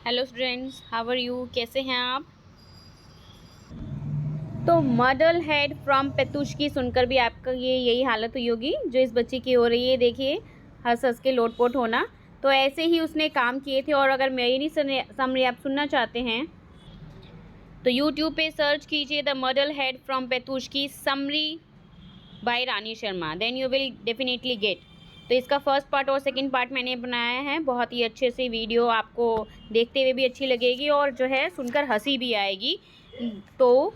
Hello students, how are you? कैसे हैं आप? तो मॉडल हेड फ्रॉम पेतुश्की सुनकर भी आपका ये यही हालत हुई होगी जो इस बच्चे की हो रही है। देखिए, हंस हंस के लोटपोट होना। तो ऐसे ही उसने काम किए थे। और अगर मेरी समरी आप सुनना चाहते हैं तो यूट्यूब पे सर्च कीजिए the model head from Petushki summary by Rani Sharma, then you will definitely get. तो इसका फर्स्ट पार्ट और सेकंड पार्ट मैंने बनाया है। बहुत ही अच्छे से वीडियो आपको देखते हुए भी अच्छी लगेगी और जो है सुनकर हंसी भी आएगी। तो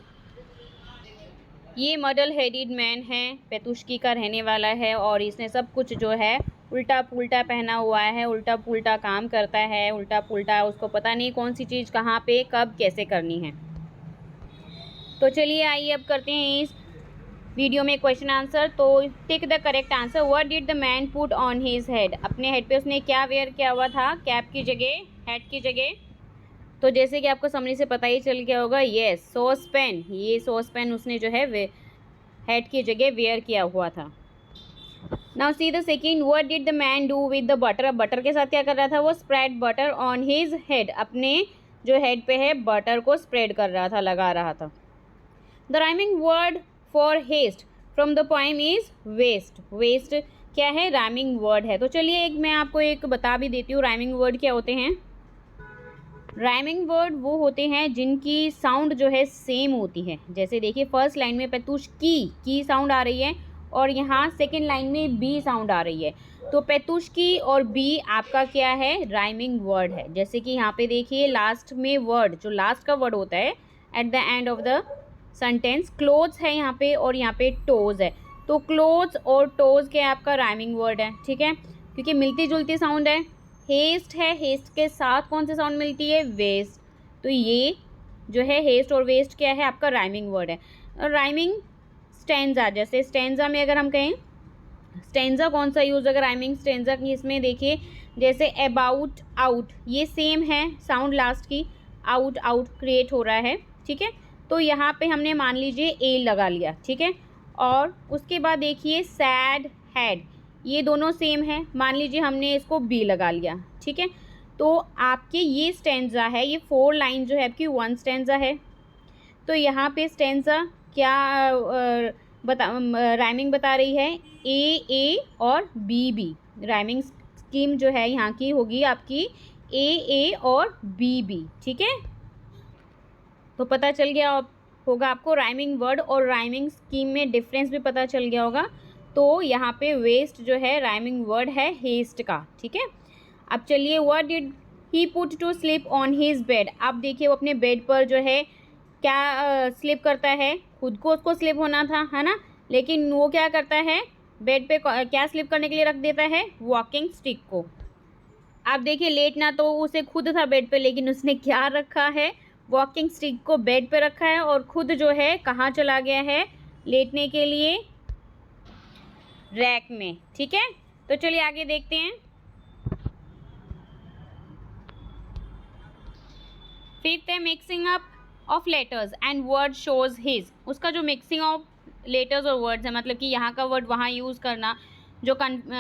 ये मॉडल हेडेड मैन है, पेतुश्की का रहने वाला है और इसने सब कुछ जो है उल्टा पुल्टा पहना हुआ है, उल्टा पुल्टा काम करता है, उल्टा पुल्टा उसको पता नहीं कौन सी चीज़ कहाँ पे कब कैसे करनी है। तो चलिए आइए अब करते हैं इस वीडियो में क्वेश्चन आंसर। तो tick the correct answer. What did the man put on his head? अपने हेड पे उसने क्या वेयर किया हुआ था? कैप की जगह, हेड की जगह। तो जैसे कि आपको समरी से पता ही चल गया होगा, यस, सॉस पेन। ये सॉस पेन उसने जो है हेड की जगह वेयर किया हुआ था। Now see the second. What did the man do with the butter? अब बटर के साथ क्या कर रहा था? वो spread butter on his head. अपने जो हेड पे है बटर को स्प्रेड कर रहा था, लगा रहा था। The rhyming word for haste from the poem is waste. Waste क्या है? राइमिंग वर्ड है। तो चलिए मैं आपको एक बता भी देती हूँ राइमिंग वर्ड क्या होते हैं। राइमिंग वर्ड वो होते हैं जिनकी साउंड जो है सेम होती है। जैसे देखिए फर्स्ट लाइन में पेतुश की साउंड आ रही है और यहाँ सेकेंड लाइन में बी साउंड आ रही है। तो पेतुश की और बी आपका क्या है? राइमिंग वर्ड है। जैसे कि यहाँ पे देखिए लास्ट में वर्ड, जो लास्ट का वर्ड होता है at the end of the sentence, clothes है यहाँ पे और यहाँ पे टोज है। तो क्लोथ्स और टोज के आपका राइमिंग वर्ड है, ठीक है, क्योंकि मिलती जुलती साउंड है। हेस्ट है, हेस्ट के साथ कौन सी साउंड मिलती है? वेस्ट। तो ये जो है हेस्ट और वेस्ट क्या है? आपका राइमिंग वर्ड है। और राइमिंग स्टेंजा, जैसे स्टेंजा में अगर हम कहें, स्टेंजा कौन सा यूज अगर राइमिंग स्टेंजा की, इसमें देखिए जैसे अबाउट, आउट, ये सेम है साउंड लास्ट की, आउट आउट क्रिएट हो रहा है, ठीक है। तो यहाँ पे हमने मान लीजिए ए लगा लिया, ठीक है। और उसके बाद देखिए सैड, हैड, ये दोनों सेम है, मान लीजिए हमने इसको बी लगा लिया, ठीक है। तो आपके ये स्टेंजा है, ये 4 लाइन जो है आपकी 1 स्टेंजा है। तो यहाँ पे स्टेंजा क्या राइमिंग बता रही है? ए और बी। राइमिंग स्कीम जो है यहाँ की होगी आपकी ए और बी, ठीक है। तो पता चल गया होगा आपको राइमिंग वर्ड और राइमिंग स्कीम में डिफरेंस भी पता चल गया होगा। तो यहाँ पे वेस्ट जो है राइमिंग वर्ड है हेस्ट का, ठीक है। अब चलिए what did he put to sleep on his bed? अब देखिए वो अपने बेड पर जो है क्या स्लिप करता है? खुद को उसको स्लिप होना था, है ना, लेकिन वो क्या करता है? बेड पे क्या स्लिप करने के लिए रख देता है? वॉकिंग स्टिक को। आप देखिए लेटना तो उसे खुद था बेड पे, लेकिन उसने क्या रखा है? वॉकिंग स्टिक को बेड पे रखा है और खुद जो है कहाँ चला गया है लेटने के लिए? रैक में, ठीक है। तो चलिए आगे देखते हैं। फिफ्थ है mixing up of letters and word shows his. उसका जो मिक्सिंग ऑफ लेटर्स और वर्ड्स है, मतलब कि यहाँ का वर्ड वहाँ यूज़ करना, जो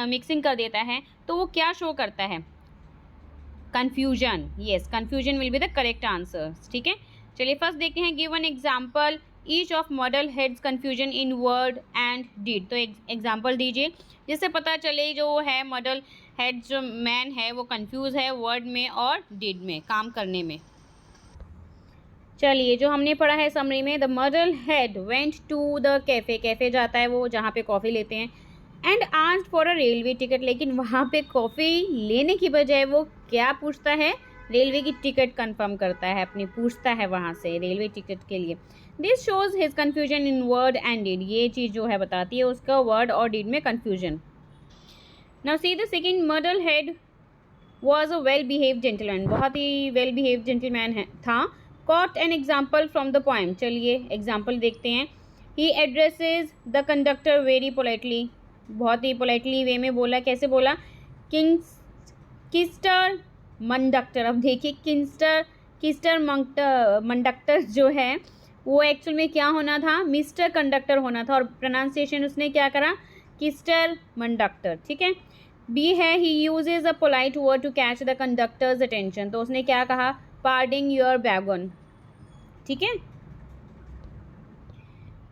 मिक्सिंग कर देता है, तो वो क्या शो करता है? Confusion. Yes, confusion will be the correct answer, ठीक है। चलिए फर्स्ट देखते हैं, give an example each of model heads confusion in word and did. तो एग्जाम्पल दीजिए जिससे पता चले जो है मॉडल हेड जो मैन है वो कन्फ्यूज है वर्ड में और डिड में, काम करने में। चलिए जो हमने पढ़ा है समरी में, the model head went to the cafe, cafe जाता है वो जहाँ पे कॉफ़ी लेते हैं, and asked for a railway ticket, लेकिन वहाँ पे कॉफ़ी लेने की बजाय वो क्या पूछता है? रेलवे की टिकट कंफर्म करता है, अपनी पूछता है वहाँ से रेलवे टिकट के लिए। This shows his confusion in word and did. ये चीज़ जो है बताती है उसका वर्ड और डिड में confusion. Now see the second, model head was a well behaved gentleman, बहुत ही वेल बिहेव्ड जेंटलमैन है था। Caught an example from the poem. चलिए एग्जाम्पल देखते हैं। He addresses the conductor very politely, बहुत ही पोलाइटली वे में बोला। कैसे बोला? किस्टर मंडक्टर। अब देखिए किस्टर मंडक्टर जो है वो एक्चुअल में क्या होना था? मिस्टर कंडक्टर होना था, और प्रोनाउंसिएशन उसने क्या करा? किस्टर मंडक्टर, ठीक है। बी है he uses a polite word to catch the conductor's attention, तो उसने क्या कहा, पार्डिंग योर बैगन, ठीक है।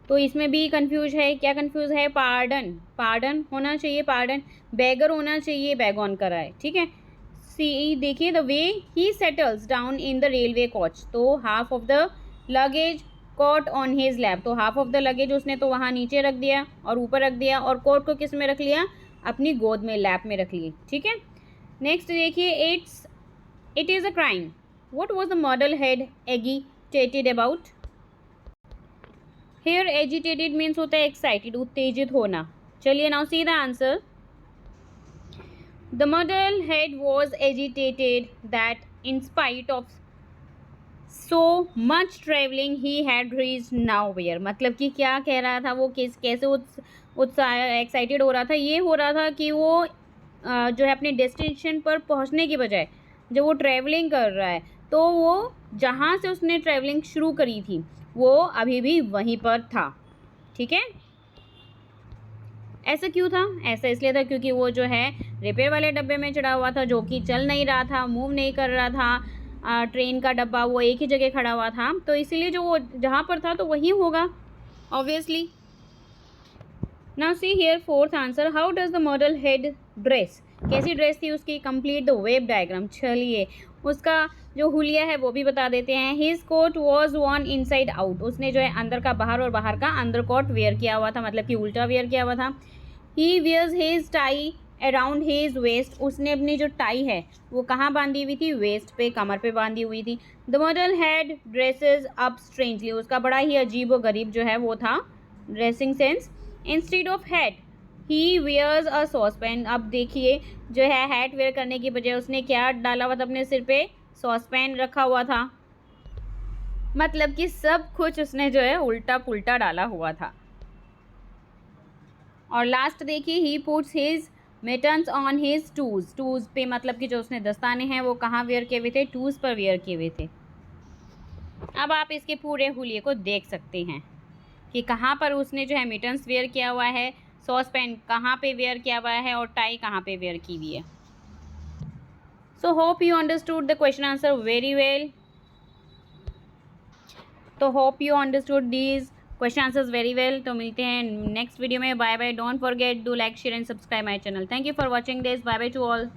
तो इसमें भी कंफ्यूज है, क्या कंफ्यूज है, पार्डन, पार्डन होना चाहिए, पार्डन, बैगर होना चाहिए, बैगॉन कराए, ठीक है। सी देखिए, the way he settles down in the railway coach, तो half of the luggage caught on his lap, तो हाफ ऑफ द लगेज उसने तो वहाँ नीचे रख दिया और ऊपर रख दिया, और कोट को किस में रख लिया, अपनी गोद में, लैप में रख लिए, ठीक है। नेक्स्ट देखिए, it is a crime, what was the model head agitated about. Here agitated means होता है एक्साइटेड, उत्तेजित होना। चलिए now see the answer. The model head was agitated that in spite of so much travelling he had reach nowhere, मतलब कि क्या कह रहा था वो, कैसे उत्साह एक्साइटेड हो रहा था, ये हो रहा था कि वो जो है अपने डेस्टिनेशन पर पहुंचने की बजाय जब वो ट्रैवलिंग कर रहा है, तो वो जहाँ से उसने ट्रैवलिंग शुरू करी थी वो अभी भी वहीं पर था, ठीक है। ऐसा क्यों था, ऐसा इसलिए था क्योंकि वो जो है रिपेयर वाले डब्बे में चढ़ा हुआ था, जो कि चल नहीं रहा था, मूव नहीं कर रहा था, ट्रेन का डब्बा वो एक ही जगह खड़ा हुआ था, तो इसीलिए जो वो जहाँ पर था तो वहीं होगा obviously. Now see here fourth answer, how does the model head dress, कैसी ड्रेस थी उसकी, कंप्लीट द वेब डायग्राम। चलिए उसका जो हुलिया है वो भी बता देते हैं। His coat was worn inside out, उसने जो है अंदर का बाहर और बाहर का अंदर कोट वेयर किया हुआ था, मतलब कि उल्टा वेयर किया हुआ था। He wears his tie around his waist, उसने अपनी जो टाई है वो कहाँ बांधी हुई थी, वेस्ट पे, कमर पे बांधी हुई थी। The model had dresses up strangely, उसका बड़ा ही अजीब व गरीब जो है वो था dressing sense. Instead of hat he wears a saucepan, अब देखिए जो है हैट वेयर करने की बजाय उसने क्या डाला हुआ था अपने सिर पे, सॉसपैन रखा हुआ था, मतलब कि सब कुछ उसने जो है उल्टा पुल्टा डाला हुआ था। और लास्ट देखिए, he puts his mittens on his twos, twos पे मतलब कि जो उसने दस्ताने हैं वो कहाँ वेयर किए हुए थे, टूज पर वेयर किए हुए थे। अब आप इसके पूरे हुलिये को देख सकते हैं कि कहाँ पर उसने जो है मिटन्स वेयर किया हुआ है, सॉस पैन कहाँ पे वेयर किया हुआ है और टाई कहाँ पे वेयर की हुई है। So hope you understood the question answer very well. तो hope you understood these question answers very well. तो मिलते हैं नेक्स्ट वीडियो में, bye bye, don't forget do like share and subscribe my channel. Thank you for watching this, bye bye to all.